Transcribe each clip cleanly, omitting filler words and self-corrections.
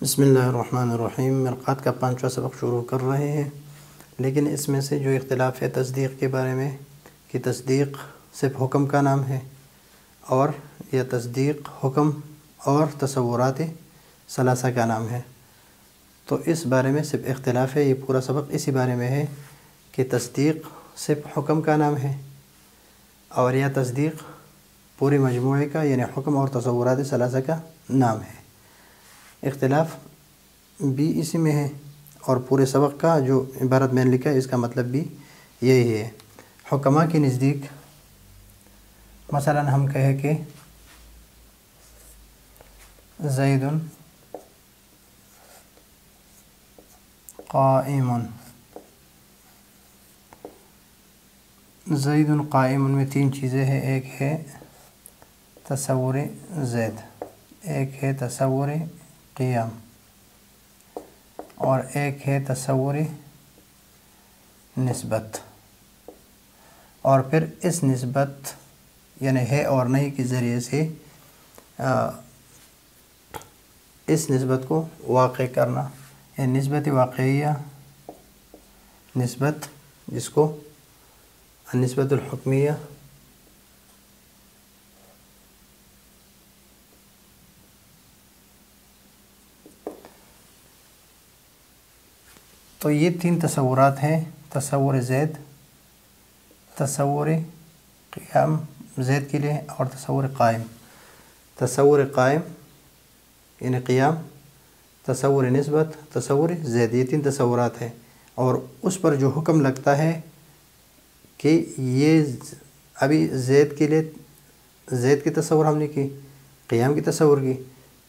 بسم اللہ الرحمن الرحیم۔ مرقات کا 5واں سبق شروع کر رہے ہیں، لیکن اس میں سے جو اختلاف ہے تصدیق کے بارے میں کہ تصدیق صرف حکم کا نام ہے اور یا تصدیق حکم اور تصورات ثلاثہ کا نام ہے، تو اس بارے میں صرف اختلاف ہے۔ یہ پورا سبق اسی بارے میں ہے کہ تصدیق صرف حکم کا نام ہے اور یا تصدیق پورے مجموعے کا یعنی حکم اور تصورات ثلاثہ کا نام ہے۔ اختلاف بھی اسی میں ہے اور پورے سبق کا جو عبارت میں نے لکھا ہے اس کا مطلب بھی یہی ہے۔ حکماء کے نزدیک مثلا ہم کہیں کہ زید قائم، زید قائم میں تین چیزیں ہیں، ایک ہے تصور زید، ایک ہے تصور قیام اور ایک ہے تصور نسبت، اور پھر اس نسبت یعنی ہے اور نہیں کے ذریعے سے اس نسبت کو واقع کرنا، یعنی نسبت واقعیہ، نسبت جس کو نسبت الحکمیہ تو یہ تین تصورات ہیں، تصور زید، تصور قیام زید کے لیے اور تصور قائم۔ تصور قائم یعنی قیام، تصور نسبت، تصور زید، یہ تین تصورات ہیں اور اس پر جو حکم لگتا ہے کہ یہ ابھی زید کے لیے زید کی تصور ہم نے کی، قیام کی تصور کی،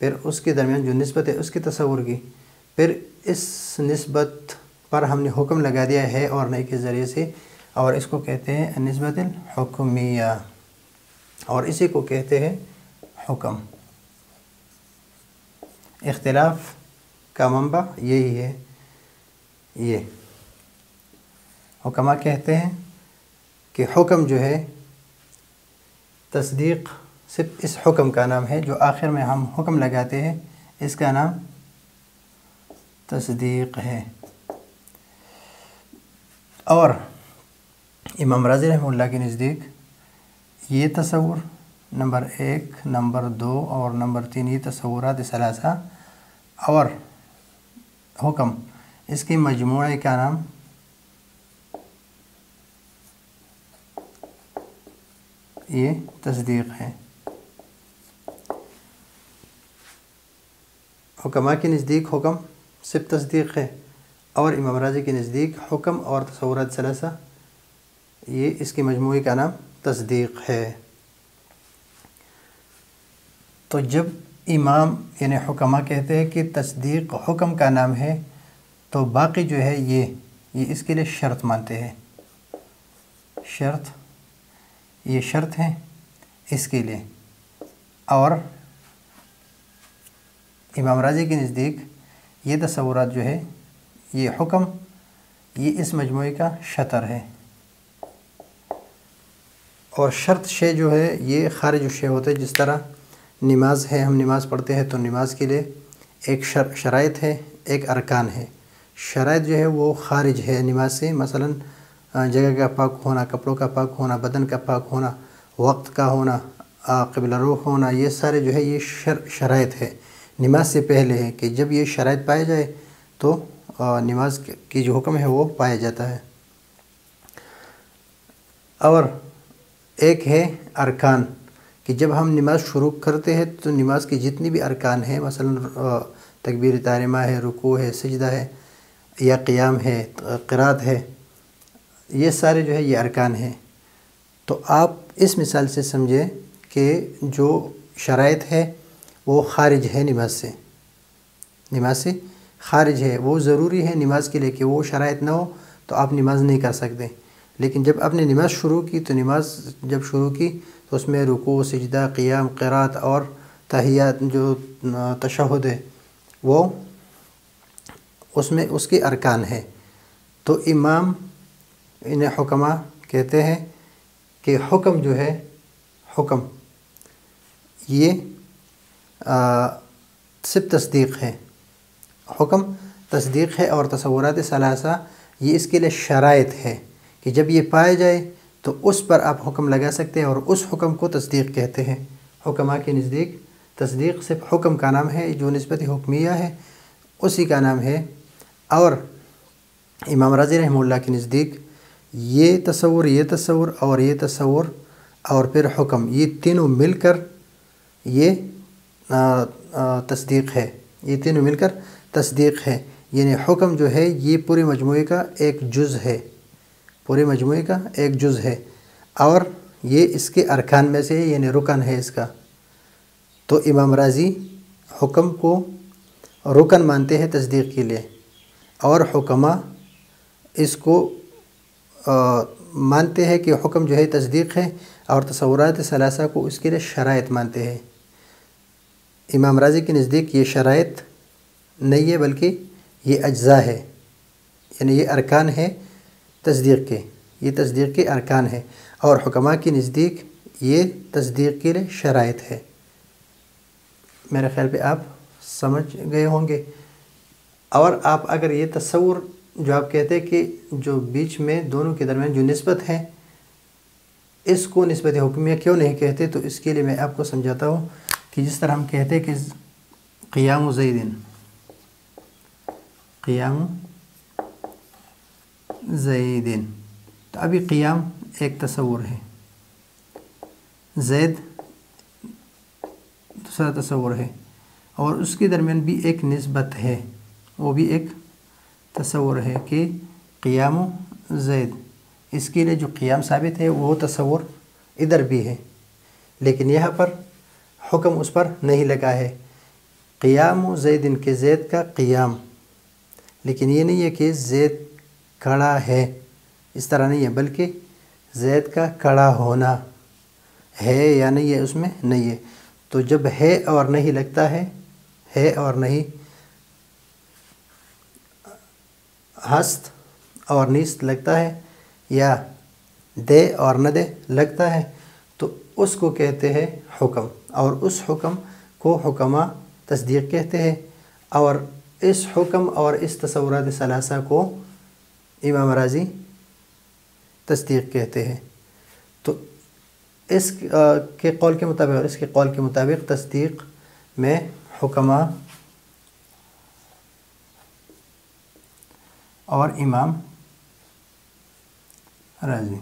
پھر اس کے درمیان جو نسبت ہے اس کی تصور کی، پھر اس نسبت پر ہم نے حکم لگا دیا ہے اور نہیں کے ذریعے سے، اور اس کو کہتے ہیں نسبت الحکمیہ اور اسی کو کہتے ہیں حکم۔ اختلاف کا منبع یہی ہے۔ یہ حکماء کہتے ہیں کہ حکم جو ہے تصدیق صرف اس حکم کا نام ہے، جو آخر میں ہم حکم لگاتے ہیں اس کا نام تصدیق ہے۔ اور امام راضی رحمہ اللہ کے نزدیک یہ تصور نمبر 1، نمبر 2 اور نمبر 3 یہ تصورات ثلاثہ اور حکم، اس کے مجموعے کا نام یہ تصدیق ہے۔ حکماء کے نزدیک حکم صرف تصدیق ہے اور امام راضی کے نزدیک حکم اور تصورات ثلاثہ یہ اس کے مجموعے کا نام تصدیق ہے۔ تو جب امام یعنی حکماء کہتے ہیں کہ تصدیق حکم کا نام ہے تو باقی جو ہے یہ اس کے لیے شرط مانتے ہیں، شرط، یہ شرط ہے اس کے لیے، اور امام راضی کے نزدیک یہ تصورات جو ہے یہ حکم یہ اس مجموعے کا شطر ہے، اور شرط شے جو ہے یہ خارج شے ہوتا ہے۔ جس طرح نماز ہے، ہم نماز پڑھتے ہیں تو نماز کے لیے ایک شرائط ہے، ایک ارکان ہے۔ شرائط جو ہے وہ خارج ہے نماز سے، مثلا جگہ کا پاک ہونا، کپڑوں کا پاک ہونا، بدن کا پاک ہونا، وقت کا ہونا، قبلہ رخ ہونا، یہ سارے جو ہے یہ شرائط ہے، نماز سے پہلے ہے کہ جب یہ شرائط پائے جائے تو نماز کی جو حکم ہے وہ پایا جاتا ہے۔ اور ایک ہے ارکان کہ جب ہم نماز شروع کرتے ہیں تو نماز کی جتنی بھی ارکان ہیں، مثلا تکبیر تحریمہ ہے، رکوع ہے، سجدہ ہے یا قیام ہے، قرات ہے، یہ سارے جو ہے یہ ارکان ہیں۔ تو آپ اس مثال سے سمجھیں کہ جو شرائط ہے وہ خارج ہے نماز سے، نماز سے خارج ہے، وہ ضروری ہے نماز کے لیے کہ وہ شرائط نہ ہو تو آپ نماز نہیں کر سکتے، لیکن جب آپ نے نماز شروع کی تو نماز جب شروع کی تو اس میں رکوع، سجدہ، قیام، قرات اور تحیات جو تشہد ہے وہ اس میں اس کے ارکان ہے۔ تو امام انہیں حکماء کہتے ہیں کہ حکم جو ہے، حکم یہ صرف تصدیق ہے، حکم تصدیق ہے، اور تصورات ثلاثہ یہ اس کے لیے شرائط ہے کہ جب یہ پائے جائے تو اس پر آپ حکم لگا سکتے ہیں، اور اس حکم کو تصدیق کہتے ہیں۔ حکماء کے نزدیک تصدیق صرف حکم کا نام ہے، جو نسبت حکمیہ ہے اسی کا نام ہے۔ اور امام راضی رحمہ اللہ کے نزدیک یہ تصور اور یہ تصور اور پھر حکم، یہ تینوں مل کر یہ تصدیق ہے، یہ تینوں مل کر تصدیق ہے۔ یعنی حکم جو ہے یہ پورے مجموعے کا ایک جز ہے، پورے مجموعے کا ایک جز ہے، اور یہ اس کے ارکان میں سے یعنی رکن ہے اس کا۔ تو امام راضی حکم کو رکن مانتے ہیں تصدیق کے لیے، اور حکماء اس کو مانتے ہیں کہ حکم جو ہے تصدیق ہے، اور تصورات ثلاثہ کو اس کے لیے شرائط مانتے ہیں۔ امام راضی کے نزدیک یہ شرائط نہیں ہے بلکہ یہ اجزاء ہے، یعنی یہ ارکان ہے تصدیق کے، یہ تصدیق کے ارکان ہے، اور حکماء کے نزدیک یہ تصدیق کے لیے شرائط ہے۔ میرے خیال پہ آپ سمجھ گئے ہوں گے۔ اور آپ اگر یہ تصور جو آپ کہتے ہیں کہ جو بیچ میں دونوں کے درمیان جو نسبت ہے اس کو نسبت حکمیہ کیوں نہیں کہتے، تو اس کے لیے میں آپ کو سمجھاتا ہوں کہ جس طرح ہم کہتے ہیں کہ قیام زیدن، قیام زیدن، تو ابھی قیام ایک تصور ہے، زید دوسرا تصور ہے، اور اس کے درمیان بھی ایک نسبت ہے، وہ بھی ایک تصور ہے کہ قیام زید، اس کے لیے جو قیام ثابت ہے وہ تصور ادھر بھی ہے، لیکن یہاں پر حکم اس پر نہیں لگا ہے۔ قیام زیدن کے زید کا قیام، لیکن یہ نہیں ہے کہ زید کھڑا ہے، اس طرح نہیں ہے، بلکہ زید کا کھڑا ہونا ہے یا نہیں ہے اس میں نہیں ہے۔ تو جب ہے اور نہیں لگتا ہے اور نہیں، ہست اور نیست لگتا ہے، یا دے اور نہ دے لگتا ہے، تو اس کو کہتے ہیں حکم، اور اس حکم کو حکماء تصدیق کہتے ہیں، اور اس حکم اور اس تصورات ثلاثہ کو امام راضی تصدیق کہتے ہیں۔ تو اس کے قول کے مطابق اور اس کے قول کے مطابق تصدیق میں حکماء اور امام راضی،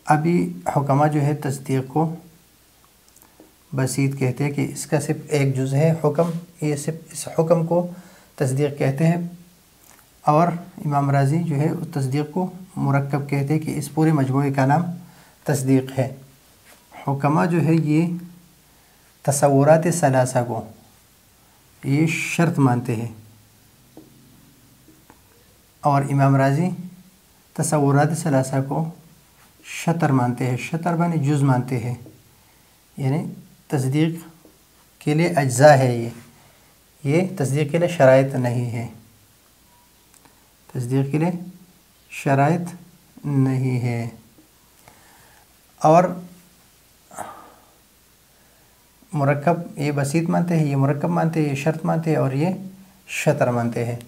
ابھی حکماء جو ہے تصدیق کو بسیط کہتے ہیں کہ اس کا صرف ایک جز ہے حکم، یہ صرف اس حکم کو تصدیق کہتے ہیں، اور امام راضی جو ہے اس تصدیق کو مرکب کہتے ہیں کہ اس پورے مجموعے کا نام تصدیق ہے۔ حکماء جو ہے یہ تصورات ثلاثہ کو یہ شرط مانتے ہیں، اور امام راضی تصورات ثلاثہ کو شطر مانتے ہیں، شطر معنی جز مانتے ہیں، یعنی تصدیق کے لیے اجزاء ہے، یہ تصدیق کے لیے شرائط نہیں ہے، تصدیق کے لیے شرائط نہیں ہے۔ اور مرکب یہ بسیط مانتے ہیں، یہ مرکب مانتے ہیں، یہ شرط مانتے ہیں، اور یہ شطر مانتے ہیں۔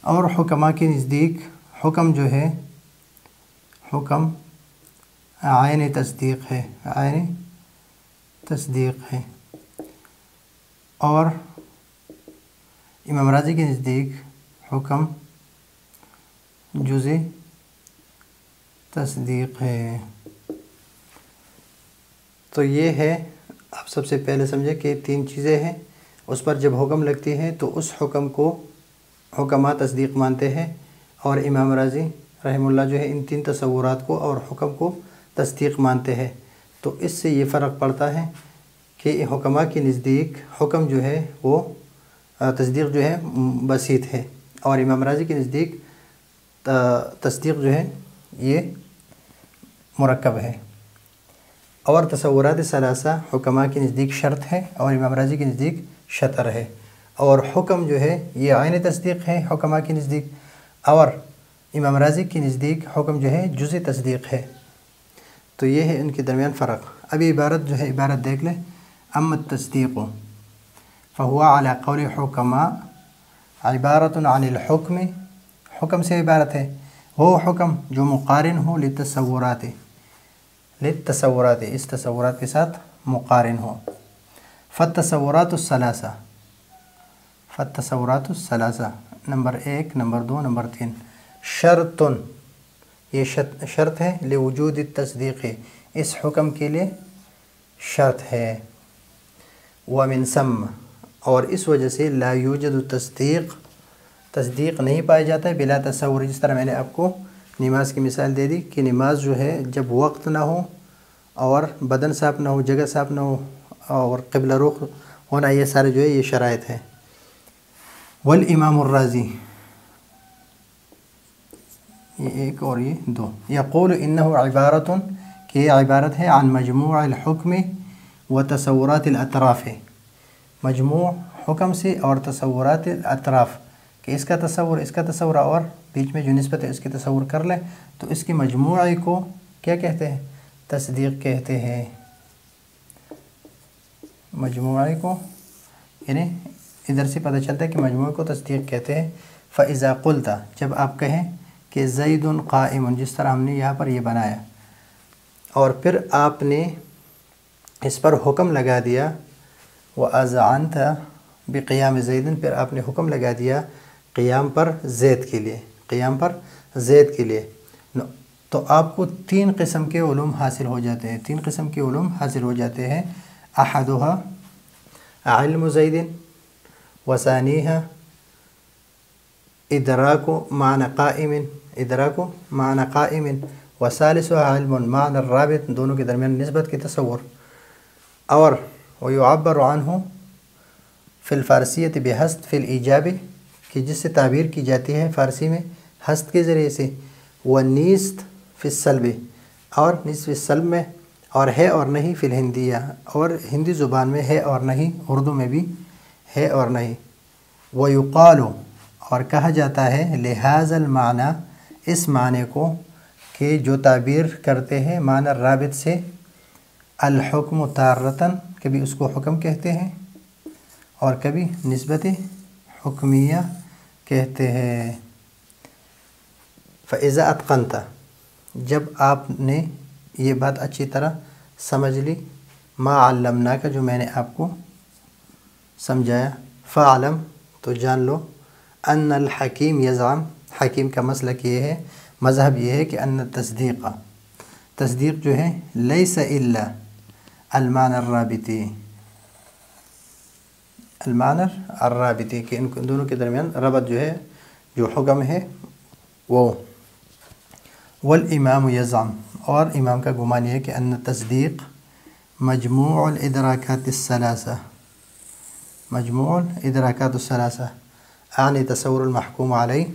اور حکماء کے نزدیک حکم جو ہے حکم عین تصدیق ہے، عین تصدیق ہے، اور امام راضی کے نزدیک حکم جز تصدیق ہے۔ تو یہ ہے، آپ سب سے پہلے سمجھے کہ تین چیزیں ہیں، اس پر جب حکم لگتی ہے تو اس حکم کو حکماء تصدیق مانتے ہیں، اور امام راضی رحمہ اللہ جو ہے ان تین تصورات کو اور حکم کو تصدیق مانتے ہیں۔ تو اس سے یہ فرق پڑتا ہے کہ حکماء کے نزدیک حکم جو ہے وہ تصدیق جو ہے بسیط ہے، اور امام راضی کے نزدیک تصدیق جو ہے یہ مرکب ہے، اور تصورات ثلاثہ حکماء کے نزدیک شرط ہے اور امام راضی کے نزدیک شطر ہے، اور حکم جو ہے یہ عین تصدیق ہے حکماء کے نزدیک، اور امام راضی کے نزدیک حکم جو ہے جز تصدیق ہے۔ تو یہ ہے ان کے درمیان فرق۔ ابھی عبارت جو ہے عبارت دیکھ لیں، اما التصدیق فہو علی قول حکما عبارت عن الحکم، حکم سے عبارت ہے وہ حکم جو مقارن ہو للتصورات، اس تصورات کے ساتھ مقارن ہو۔ فالتصورات الثلاثہ نمبر 1، نمبر 2، نمبر 3 شرط، یہ شرط ہے لوجود التصدیق، اس حکم کے لیے شرط ہے۔ ومن ثم، اور اس وجہ سے لا یوجد تصدیق نہیں پایا جاتا ہے بلا تصور، جس طرح میں نے آپ کو نماز کی مثال دے دی کہ نماز جو ہے جب وقت نہ ہو اور بدن صاف نہ ہو، جگہ صاف نہ ہو اور قبلہ رخ ہونا، یہ سارے جو ہے یہ شرائط ہے۔ والامام الرازی، یہ 1 اور یہ 2، یقول انہ عبارت، کہ یہ عبارت ہے عن مجموع الحکم و تصورات الاطراف، مجموع حکم سے اور تصورات الاطراف، کہ اس کا تصور اور بیچ میں جو نسبت ہے اس کی تصور کر لیں تو اس کی مجموعے کو کیا کہتے ہیں؟ تصدیق کہتے ہیں۔ مجموعے کو یعنی ادھر سے پتہ چلتا ہے کہ مجموعے کو تصدیق کہتے ہیں۔ فَإِذَا قُلْتَ، جب آپ کہیں کہ زید قائم، جس طرح ہم نے یہاں پر یہ بنایا اور پھر آپ نے اس پر حکم لگا دیا، وَأَذْعَنْتَ بِقِيَامِ زَيْدٍ، پھر آپ نے حکم لگا دیا قیام پر زید کے لیے، تو آپ کو 3 قسم کے علوم حاصل ہو جاتے ہیں، احدها علم زید، وثانیها ادراک معنی قائم، وثالثها علم معنی الرابط، دونوں کے درمیان نسبت کی تصور، اور ویعبر عنہ فی الفارسیت بحسد فی الایجاب، کہ جس سے تعبیر کی جاتی ہے فارسی میں حسد کے ذریعے سے، والنیست فی السلب، اور نصف السلب میں، اور ہے اور نہیں فی الہندیہ، اور ہندی زبان میں ہے اور نہیں، اردو میں بھی ہے اور نہیں۔ ویقال، اور کہا جاتا ہے لہذا المعنی، اس معنی کو کہ جو تعبیر کرتے ہیں معنی الرابط سے، الحکم تارتاً، کبھی اس کو حکم کہتے ہیں اور کبھی نسبت حکمیہ کہتے ہیں۔ فَإِذَا أَتْقَنْتَ، جب آپ نے یہ بات اچھی طرح سمجھ لی، ما علمناک، جو میں نے آپ کو سمجھایا، فَعْلَمْ، تو جان لو، ان الحکیم یزعم، حکیم کا مسلک یہ ہے، مذہب یہ ہے کہ ان تصدیق جو ہے لیس الا المعنی الرابطی، کہ ان دونوں کے درمیان ربط جو ہے، جو حکم ہے وہ۔ والامام یزعم، اور امام کا گمان یہ ہے کہ ان تصدیق مجموع الادراکات الثلاثہ، عن تصور المحکوم علیہ،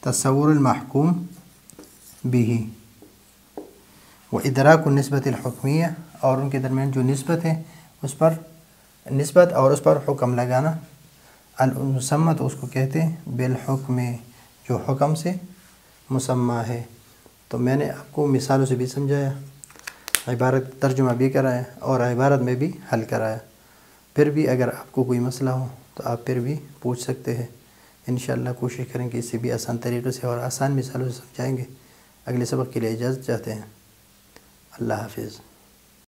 تصور المحکوم بھی، و ادراک النسبت الحکمیہ، اور ان کے درمیان جو نسبت ہے اس پر نسبت اور اس پر حکم لگانا، المسمى، تو اس کو کہتے ہیں بالحکم، جو حکم سے مسمى ہے۔ تو میں نے آپ کو مثالوں سے بھی سمجھایا، عبارت ترجمہ بھی کرایا اور عبارت میں بھی حل کرایا۔ پھر بھی اگر آپ کو کوئی مسئلہ ہو تو آپ پھر بھی پوچھ سکتے ہیں، انشاءاللہ کوشش کریں کہ اس سے بھی آسان طریقے سے اور آسان مثالوں سے سمجھائیں گے۔ اگلے سبق کے لیے اجازت چاہتے ہیں۔ اللہ حافظ۔